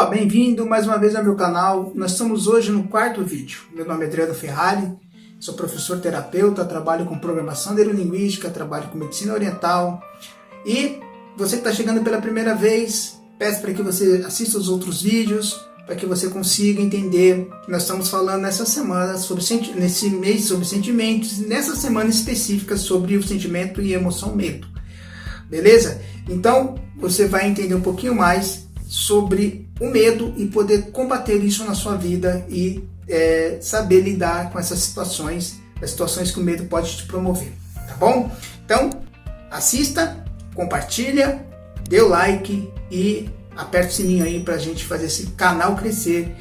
Opa, bem-vindo mais uma vez ao meu canal. Nós estamos hoje no quarto vídeo. Meu nome é Adriano Ferrari, sou professor terapeuta, trabalho com programação neurolinguística, trabalho com medicina oriental. E você que está chegando pela primeira vez, peço para que você assista os outros vídeos, para que você consiga entender que nós estamos falando nessa semana, nesse mês sobre sentimentos, nessa semana específica sobre o sentimento e emoção medo. Beleza? Então, você vai entender um pouquinho mais sobre o medo e poder combater isso na sua vida e saber lidar com essas situações, as situações que o medo pode te promover, tá bom? Então, assista, compartilha, dê o like e aperta o sininho aí pra gente fazer esse canal crescer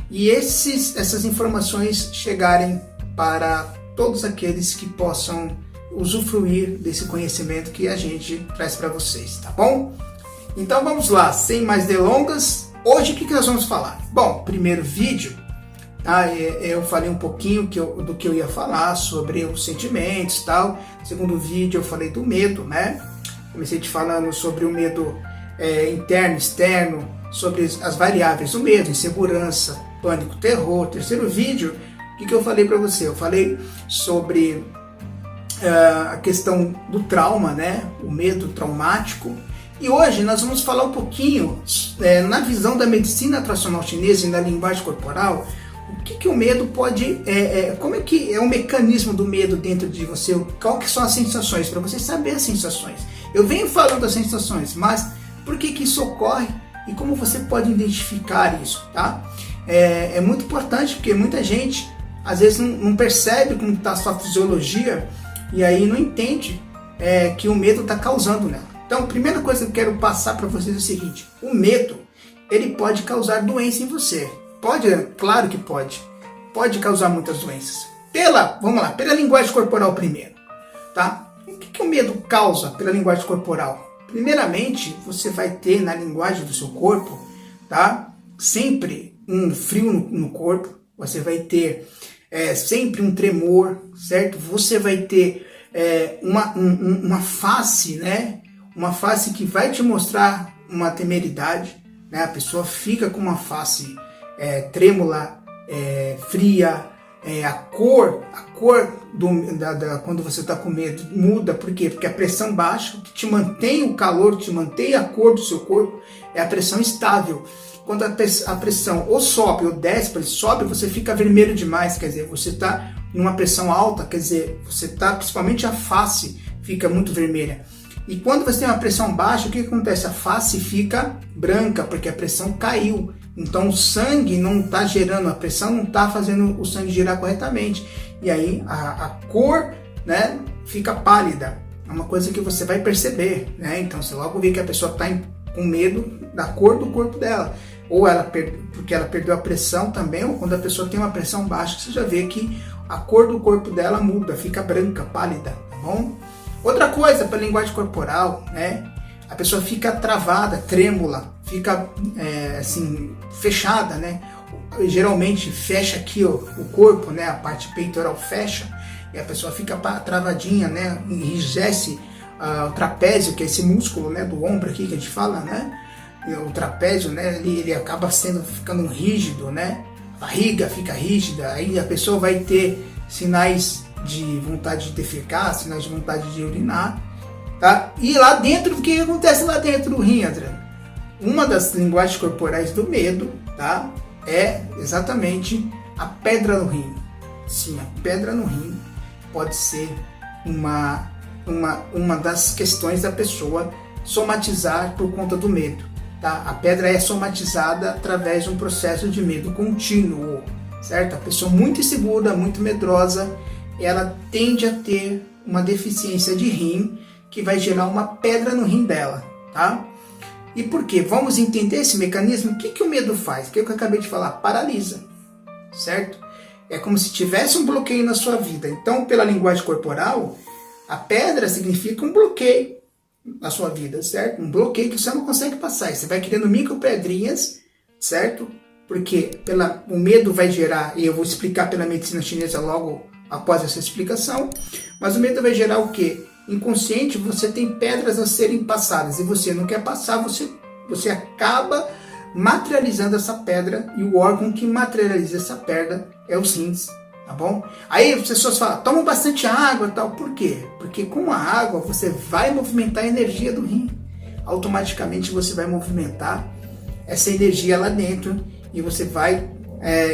e essas informações chegarem para todos aqueles que possam usufruir desse conhecimento que a gente traz para vocês, tá bom? Então vamos lá, sem mais delongas, hoje o que nós vamos falar? Bom, primeiro vídeo, eu falei um pouquinho do que eu ia falar sobre os sentimentos e tal. Segundo vídeo eu falei do medo, né? Comecei te falando sobre o medo interno, externo, sobre as variáveis do medo, insegurança, pânico, terror. Terceiro vídeo, o que eu falei para você? Eu falei sobre a questão do trauma, né? O medo traumático. E hoje nós vamos falar um pouquinho, na visão da medicina tradicional chinesa e na linguagem corporal, o que o medo pode, como é que é o mecanismo do medo dentro de você, qual que são as sensações, para você saber as sensações. Eu venho falando das sensações, mas por que isso ocorre e como você pode identificar isso, tá? É muito importante porque muita gente às vezes não percebe como está a sua fisiologia e aí não entende que o medo está causando nela. Então, a primeira coisa que eu quero passar para vocês é o seguinte: o medo, ele pode causar doença em você. Pode, claro que pode. Pode causar muitas doenças. Vamos lá, pela linguagem corporal primeiro, tá? O que o medo causa pela linguagem corporal? Primeiramente, você vai ter na linguagem do seu corpo, tá? Sempre um frio no corpo, você vai ter sempre um tremor, certo? Você vai ter uma face, né? Uma face que vai te mostrar uma temeridade, né? A pessoa fica com uma face trêmula, fria, a cor quando você está com medo muda. Por quê? Porque a pressão baixa, que te mantém o calor, te mantém a cor do seu corpo, é a pressão estável. Quando a pressão ou sobe ou desce, sobe, você fica vermelho demais, quer dizer, você está numa pressão alta, quer dizer, você está, principalmente a face fica muito vermelha. E quando você tem uma pressão baixa, o que acontece? A face fica branca, porque a pressão caiu. Então o sangue não está gerando, a pressão não está fazendo o sangue girar corretamente. E aí a cor, né, fica pálida. É uma coisa que você vai perceber, né? Então você logo vê que a pessoa está com medo da cor do corpo dela. Ou porque ela perdeu a pressão também, ou quando a pessoa tem uma pressão baixa, você já vê que a cor do corpo dela muda, fica branca, pálida, tá bom? Outra coisa, pela linguagem corporal, né? A pessoa fica travada, trêmula, fica assim, fechada, né? Geralmente fecha aqui o corpo, né? A parte peitoral fecha e a pessoa fica travadinha, né? Enrijece o trapézio, que é esse músculo, né? Do ombro aqui que a gente fala, né? E o trapézio, né? Ele acaba ficando rígido, né? A barriga fica rígida, aí a pessoa vai ter sinais de vontade de defecar, sinais de vontade de urinar, tá? E lá dentro, o que acontece lá dentro do rim, Adriano? Uma das linguagens corporais do medo, tá? É exatamente a pedra no rim. Sim, a pedra no rim pode ser uma das questões da pessoa somatizar por conta do medo, tá? A pedra é somatizada através de um processo de medo contínuo, certo? A pessoa muito insegura, muito medrosa, ela tende a ter uma deficiência de rim que vai gerar uma pedra no rim dela, tá? E por quê? Vamos entender esse mecanismo. O que o medo faz? O que eu acabei de falar? Paralisa, certo? É como se tivesse um bloqueio na sua vida. Então, pela linguagem corporal, a pedra significa um bloqueio na sua vida, certo? Um bloqueio que você não consegue passar. E você vai criando micro pedrinhas, certo? Porque o medo vai gerar, e eu vou explicar pela medicina chinesa logo após essa explicação, mas o medo vai gerar o quê? Inconsciente, você tem pedras a serem passadas e você não quer passar, você acaba materializando essa pedra, e o órgão que materializa essa pedra é os rins, tá bom? Aí as pessoas falam, toma bastante água e tal, por quê? Porque com a água você vai movimentar a energia do rim, automaticamente você vai movimentar essa energia lá dentro, e você vai,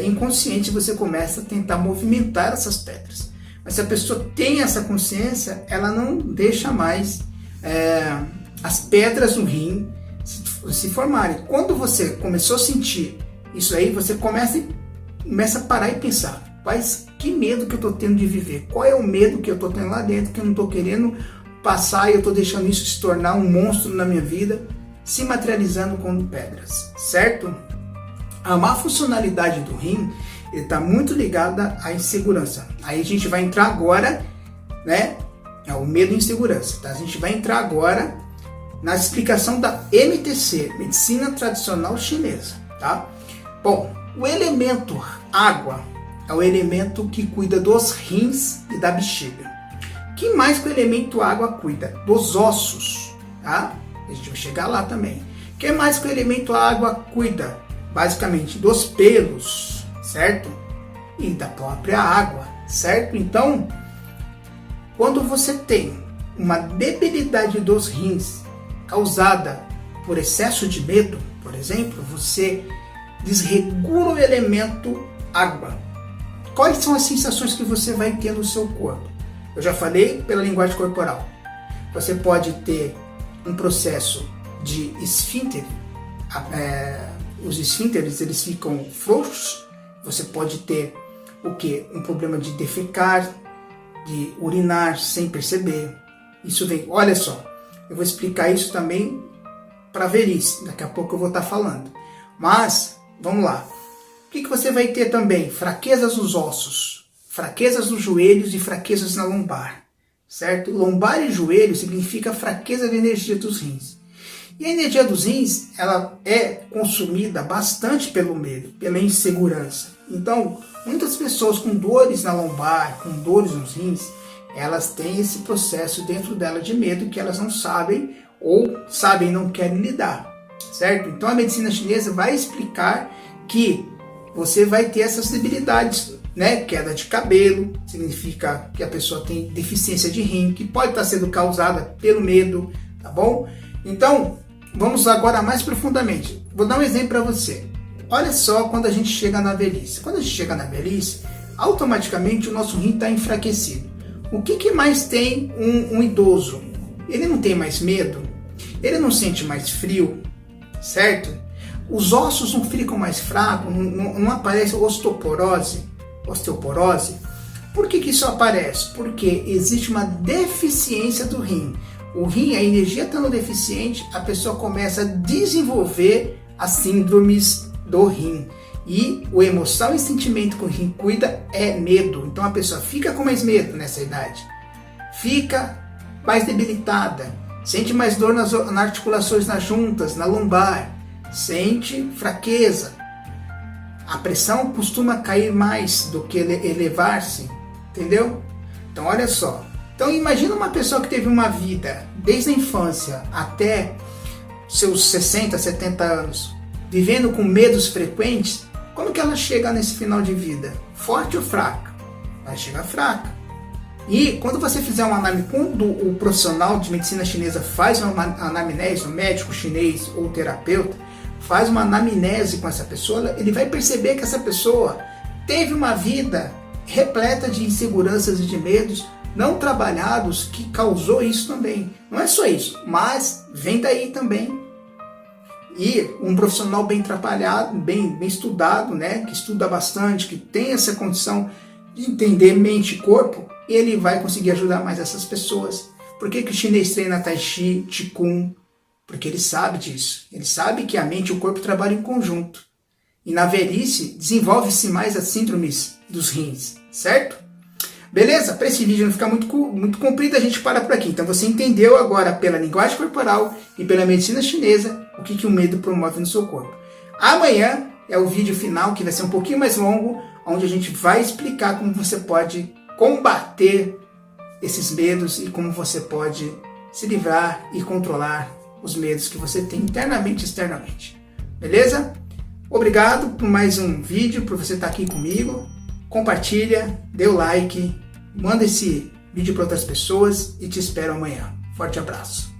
inconsciente, você começa a tentar movimentar essas pedras. Mas se a pessoa tem essa consciência, ela não deixa mais as pedras no rim se formarem. Quando você começou a sentir isso aí, você começa a parar e pensar, mas que medo que eu estou tendo de viver? Qual é o medo que eu estou tendo lá dentro, que eu não estou querendo passar, e eu estou deixando isso se tornar um monstro na minha vida, se materializando como pedras, certo? A má funcionalidade do rim está muito ligada à insegurança. Aí a gente vai entrar agora, né? É o medo e insegurança, tá? A gente vai entrar agora na explicação da MTC, Medicina Tradicional Chinesa, tá? Bom, o elemento água é o elemento que cuida dos rins e da bexiga. Que mais que o elemento água cuida? Dos ossos, tá? A gente vai chegar lá também. Que mais que o elemento água cuida? Basicamente dos pelos, certo? E da própria água, certo? Então, quando você tem uma debilidade dos rins causada por excesso de medo, por exemplo, você desregula o elemento água. Quais são as sensações que você vai ter no seu corpo? Eu já falei pela linguagem corporal. Você pode ter um processo de esfíncter, os esfínteres eles ficam frouxos. Você pode ter o que? Um problema de defecar, de urinar sem perceber. Isso vem, olha só, eu vou explicar isso também para velhice, daqui a pouco eu vou estar falando. Mas, vamos lá. O que você vai ter também? Fraquezas nos ossos, fraquezas nos joelhos e fraquezas na lombar, certo? Lombar e joelho significa fraqueza de energia dos rins. E a energia dos rins, ela é consumida bastante pelo medo, pela insegurança. Então, muitas pessoas com dores na lombar, com dores nos rins, elas têm esse processo dentro dela de medo que elas não sabem, ou sabem e não querem lidar, certo? Então a medicina chinesa vai explicar que você vai ter essas debilidades, né? Queda de cabelo, significa que a pessoa tem deficiência de rim, que pode estar sendo causada pelo medo, tá bom? Então, vamos agora mais profundamente. Vou dar um exemplo para você. Olha só quando a gente chega na velhice. Quando a gente chega na velhice, automaticamente o nosso rim está enfraquecido. O que mais tem um idoso? Ele não tem mais medo? Ele não sente mais frio? Certo? Os ossos não ficam mais fracos? Não aparece osteoporose? Por que isso aparece? Porque existe uma deficiência do rim. O rim, a energia estando deficiente, a pessoa começa a desenvolver as síndromes do rim. E o emoção e sentimento que o rim cuida é medo. Então a pessoa fica com mais medo nessa idade. Fica mais debilitada. Sente mais dor nas articulações, nas juntas, na lombar. Sente fraqueza. A pressão costuma cair mais do que elevar-se. Entendeu? Então olha só. Então imagina uma pessoa que teve uma vida desde a infância até seus 60, 70 anos, vivendo com medos frequentes. Como que ela chega nesse final de vida? Forte ou fraca? Vai chegar fraca. E quando você fizer uma anamnese, quando o profissional de medicina chinesa faz uma anamnese, o médico chinês ou o terapeuta faz uma anamnese com essa pessoa, ele vai perceber que essa pessoa teve uma vida repleta de inseguranças e de medos não trabalhados que causou isso também. Não é só isso, mas vem daí também. E um profissional bem trabalhado, bem estudado, né, que estuda bastante, que tem essa condição de entender mente e corpo, ele vai conseguir ajudar mais essas pessoas. Por que o chinês treina Tai Chi, Qigong? Porque ele sabe disso. Ele sabe que a mente e o corpo trabalham em conjunto. E na velhice, desenvolve-se mais as síndromes dos rins, certo? Beleza? Para esse vídeo não ficar muito comprido, a gente para por aqui. Então você entendeu agora pela linguagem corporal e pela medicina chinesa o que o medo promove no seu corpo. Amanhã é o vídeo final, que vai ser um pouquinho mais longo, onde a gente vai explicar como você pode combater esses medos e como você pode se livrar e controlar os medos que você tem internamente e externamente. beleza? Obrigado por mais um vídeo, por você estar aqui comigo. Compartilha, dê o like, manda esse vídeo para outras pessoas e te espero amanhã. Forte abraço.